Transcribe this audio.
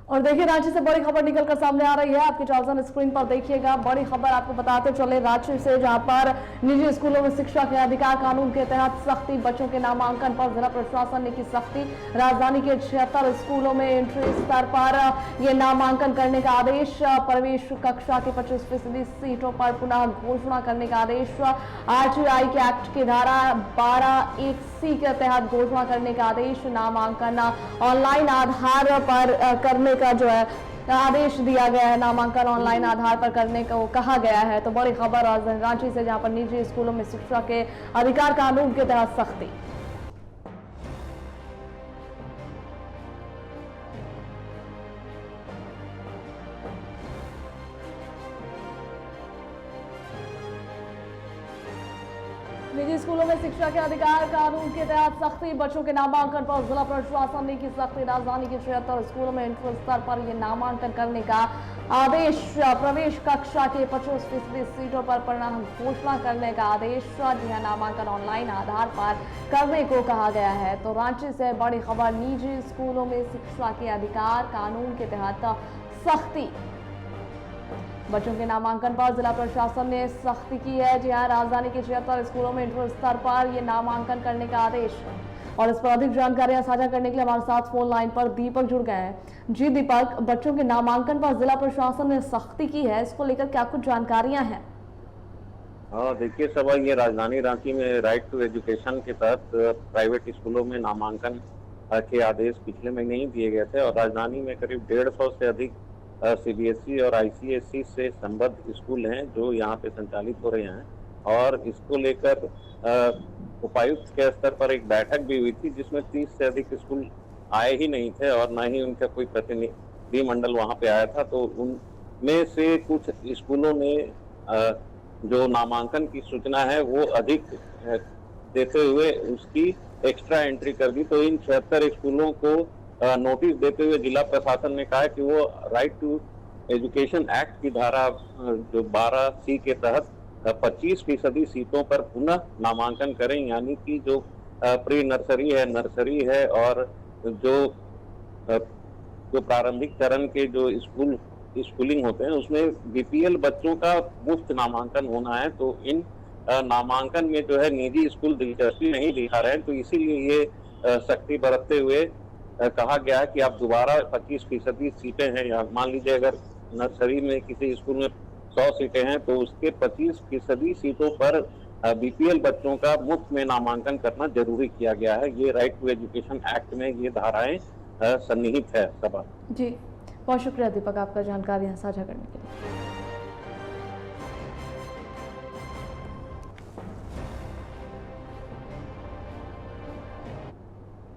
और देखिए रांची से बड़ी खबर निकलकर सामने आ रही है, आपके टेलीविजन स्क्रीन पर देखिएगा। बड़ी खबर आपको बताते चले रांची से, जहां पर निजी स्कूलों में शिक्षा के अधिकार कानून के तहत सख्ती, बच्चों के नामांकन पर जिला प्रशासन ने की सख्ती। राजधानी के 76 स्कूलों में एंट्री स्तर पर यह नामांकन करने का आदेश। प्रवेश कक्षा के 25% सीटों पर पुनः घोषणा करने का आदेश। आरटीआई के एक्ट की धारा 12(1)(c) के तहत घोषणा करने का आदेश। नामांकन ऑनलाइन आधार पर करने का जो है आदेश दिया गया है। नामांकन ऑनलाइन आधार पर करने को कहा गया है। तो बड़ी खबर रांची से, जहां पर निजी स्कूलों में शिक्षा के अधिकार कानून के तहत सख्ती। निजी स्कूलों में शिक्षा के अधिकार कानून के तहत सख्ती, बच्चों के नामांकन पर जिला प्रशासन ने की सख्ती। राजधानी के 76 स्कूलों में एंट्री स्तर पर यह नामांकन करने का आदेश। प्रवेश कक्षा के 25% सीटों पर परिणाम घोषणा करने का आदेश। जी हां, नामांकन ऑनलाइन आधार पर करने को कहा गया है। तो रांची से बड़ी खबर, निजी स्कूलों में शिक्षा के अधिकार कानून के तहत सख्ती, बच्चों के नामांकन पर जिला प्रशासन ने सख्ती की है। जी हां, राजधानी के 76 स्कूलों में इंटर स्तर पर यह नामांकन करने का आदेश। और इस पर अधिक जानकारियां साझा करने के लिए हमारे साथ फोन लाइन पर दीपक जुड़ गए हैं। जी दीपक, बच्चों के नामांकन पर जिला प्रशासन ने सख्ती की है, इसको लेकर क्या कुछ जानकारियां हैं? हाँ, देखिए सबा, ये राजधानी रांची में राइट टू एजुकेशन के तहत प्राइवेट स्कूलों में नामांकन के आदेश पिछले महीने ही दिए गए थे। और राजधानी में करीब 150 से अधिक सीबीएसई और आईसीएसई से संबद्ध स्कूल हैं जो यहाँ पे संचालित हो रहे हैं। और इसको लेकर उपायुक्त के स्तर पर एक बैठक भी हुई थी, जिसमें 30 से अधिक स्कूल आए ही नहीं थे और न ही उनका कोई प्रतिनिधि मंडल वहाँ पे आया था। तो उनमें से कुछ स्कूलों ने जो नामांकन की सूचना है वो अधिक देते हुए उसकी एक्स्ट्रा एंट्री कर दी। तो इन 76 स्कूलों को नोटिस देते हुए जिला प्रशासन ने कहा कि वो राइट टू एजुकेशन एक्ट की धारा जो 12(c) के तहत 25% सीटों पर पुनः नामांकन करें। यानी कि जो प्री नर्सरी है, नर्सरी है और जो प्रारंभिक चरण के जो स्कूलिंग होते हैं उसमें बीपीएल बच्चों का मुफ्त नामांकन होना है। तो इन नामांकन में जो है निजी स्कूल दिलचस्पी नहीं दिखा रहे हैं, तो इसीलिए ये सख्ती बरतते हुए कहा गया है कि आप दोबारा 25% सीटें हैं, या मान लीजिए अगर नर्सरी में किसी स्कूल में 100 सीटें हैं तो उसके 25% सीटों पर बीपीएल बच्चों का मुफ्त में नामांकन करना जरूरी किया गया है। ये राइट टू एजुकेशन एक्ट में ये धाराएं सन्निहित है। सभा जी, बहुत शुक्रिया दीपक आपका जानकारियां साझा करने के लिए।